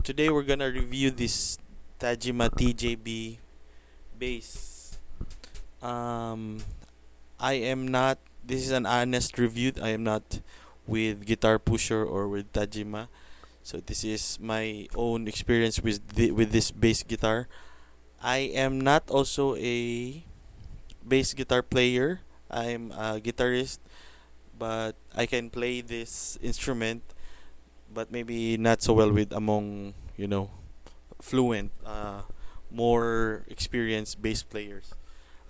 Today we're gonna review this Tagima TJB bass. Um, I am not. This is an honest review. I am not with Guitar Pusher or with Tajima. So this is my own experience with this bass guitar. I am not also a bass guitar player. I'm a guitarist, but I can play this instrument, but maybe not so well with among fluent, more experienced bass players.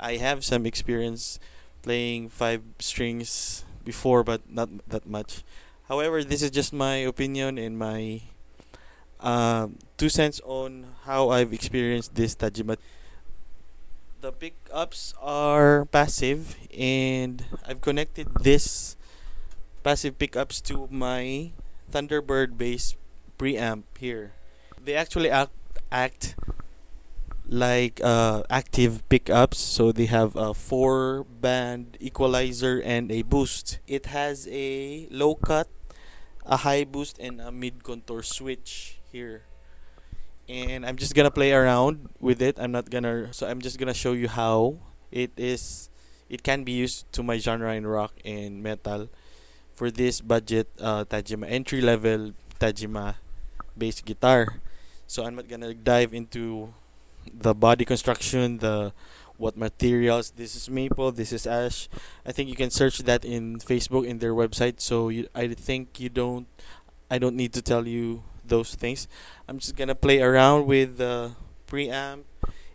I have some experience playing five strings before, but not that much. However, this is just my opinion and my 2 cents on how I've experienced this Tajima. The pickups are passive, and I've connected this passive pickups to my Thunderbird bass preamp here. They actually act like active pickups, so they have a 4 band equalizer and a boost. It has a low cut, a high boost, and a mid contour switch here. And I'm just gonna play around with it. I'm just gonna show you how it can be used to my genre in rock and metal for this budget Tajima entry level Tajima bass guitar. So I'm not gonna dive into the body construction, the what materials. This is maple, this is ash. I think you can search that in Facebook in their website. So I think I don't need to tell you those things. I'm just gonna play around with the preamp,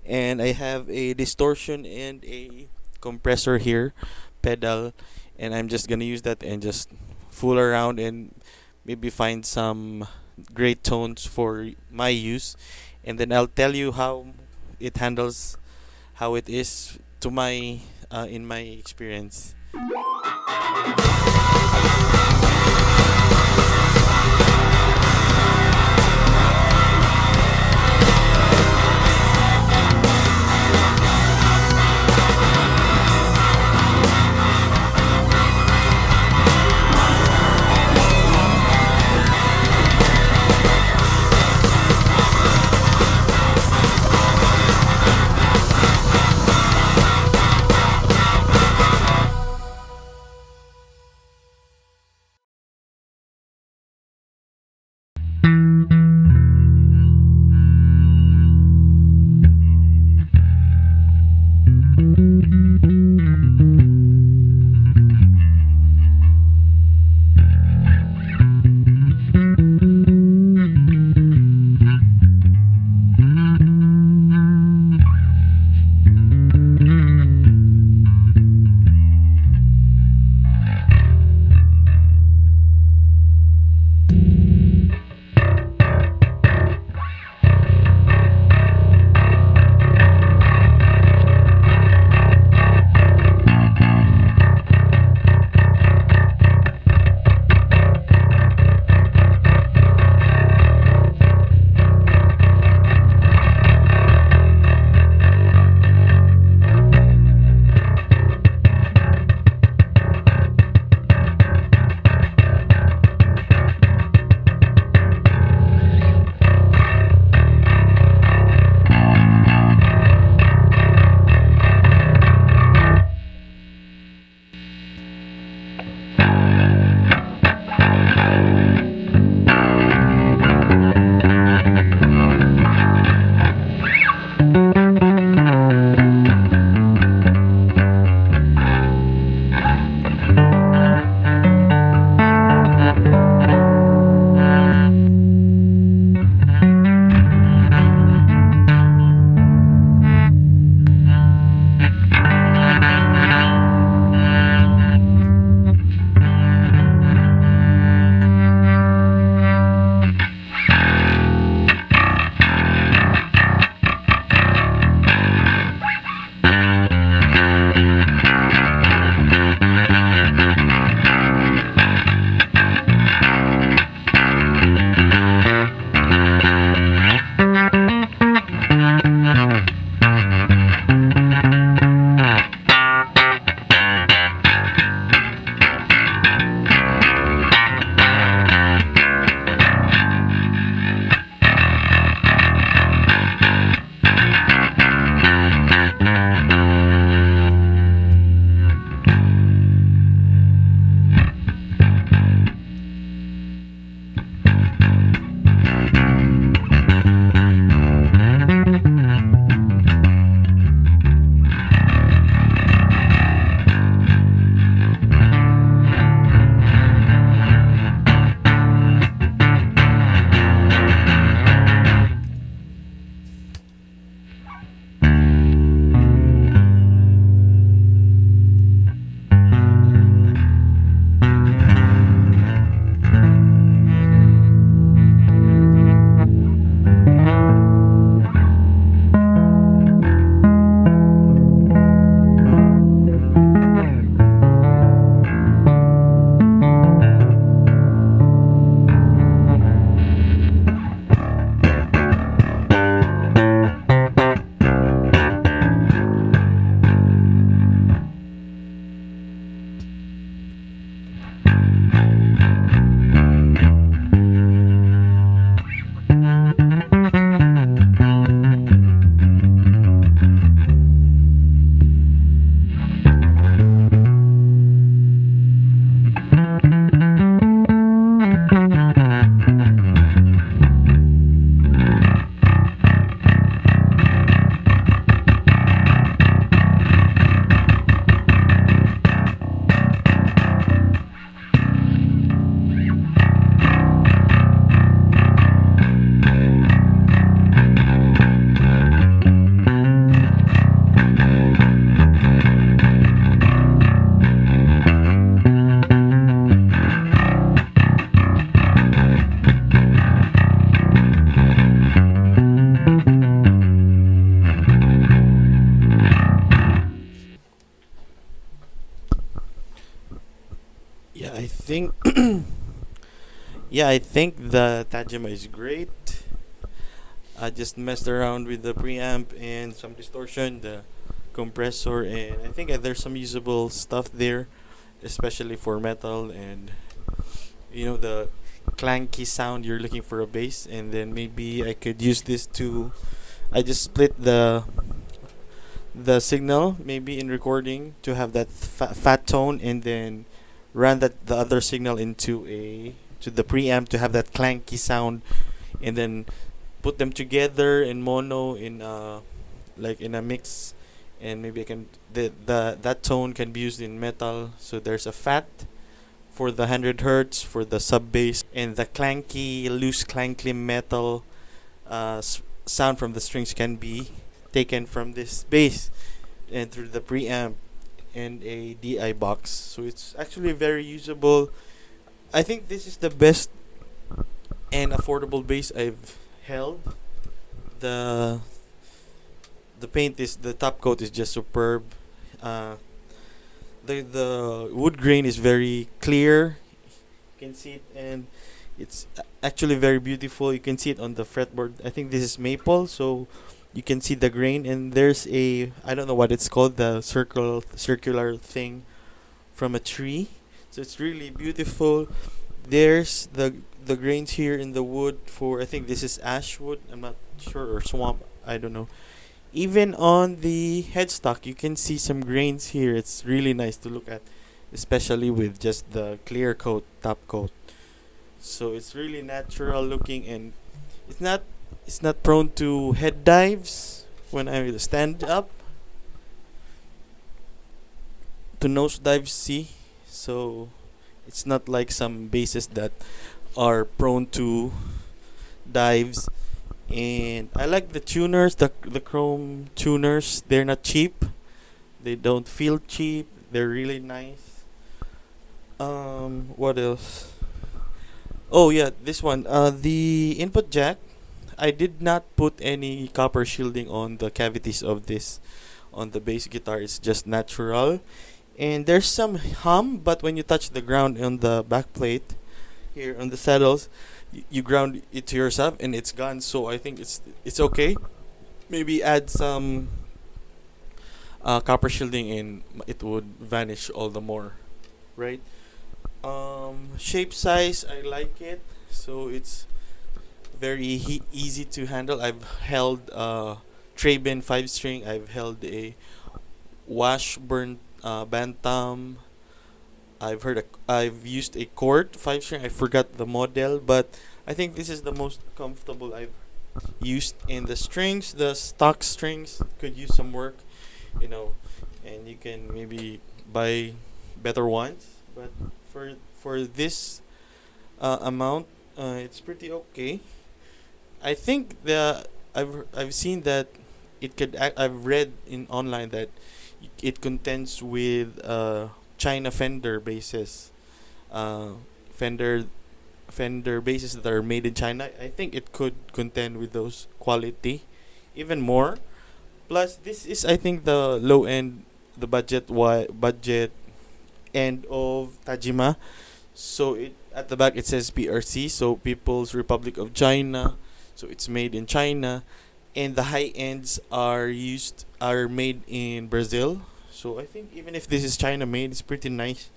and I have a distortion and a compressor here, pedal, and I'm just gonna use that and just fool around and maybe find some great tones for my use, and then I'll tell you how it handles, how it is to my in my experience. Yeah, I think the Tajima is great. I just messed around with the preamp and some distortion, the compressor, and I think there's some usable stuff there, especially for metal and the clanky sound you're looking for a bass. And then maybe I could use this to. I just split the signal maybe in recording to have that fat tone, and then run the other signal into a to the preamp to have that clanky sound, and then put them together in mono in like in a mix, and maybe I can the that tone can be used in metal. So there's a fat for the 100 hertz for the sub bass, and the clanky loose clanky metal sound from the strings can be taken from this bass and through the preamp and a DI box. So it's actually very usable. I think this is the best and affordable bass I've held. The the paint is the top coat is just superb. Uh, the wood grain is very clear. You can see it, and it's actually very beautiful. You can see it on the fretboard. I think this is maple, so you can see the grain. And there's a I don't know what it's called, the circular thing from a tree. So it's really beautiful. There's the grains here in the wood for I think this is ash wood. I'm not sure, or swamp. I don't know. Even on the headstock, you can see some grains here. It's really nice to look at, especially with just the clear coat, top coat. So it's really natural looking, and it's not it's not prone to head dives when I stand up, to nose dives. See, so it's not like some bases that are prone to dives. And I like the tuners, the chrome tuners. They're not cheap. They don't feel cheap. They're really nice. What else? Oh yeah, this one. The input jack. I did not put any copper shielding on the cavities of this on the bass guitar. It's just natural. And there's some hum, but when you touch the ground on the back plate here on the saddles, you ground it to yourself and it's gone. So I think it's okay. Maybe add some copper shielding and it would vanish all the more, right? Shape size, I like it. So it's very easy to handle. I've held Traben 5 string. I've held a Washburn Bantam. I've used a Court 5 string. I forgot the model, but I think this is the most comfortable I've used. And the strings, the stock strings, could use some work, you know, and you can maybe buy better ones. But for this amount, it's pretty okay. I think I've seen that I've read in online that it contends with China Fender bases, uh, Fender Fender bases that are made in China. I think it could contend with those quality, even more. Plus, this is I think the low end, the budget end of Tajima. So it at the back it says PRC, so People's Republic of China. So it's made in China, and the high ends are made in Brazil. So I think even if this is China made, it's pretty nice.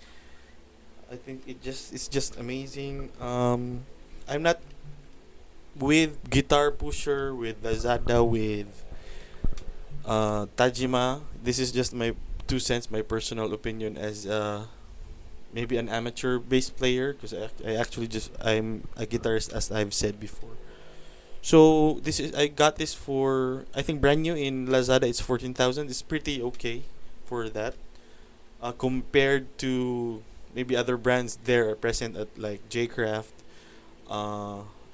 I think it's just amazing. I'm not with Guitar Pusher, with Lazada, with Tajima. This is just my 2 cents, my personal opinion as maybe an amateur bass player, because I actually just I'm a guitarist, as I've said before. So this is I got this for I think brand new in Lazada. It's 14,000. It's pretty okay for that. Compared to maybe other brands there are present at like Jcraft,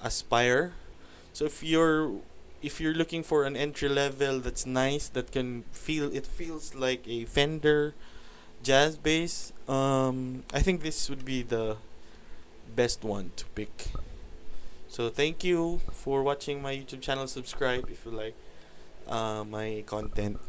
Aspire. So if you're looking for an entry level that's nice, that can feels like a Fender jazz bass. I think this would be the best one to pick. So thank you for watching my YouTube channel. Subscribe if you like my content.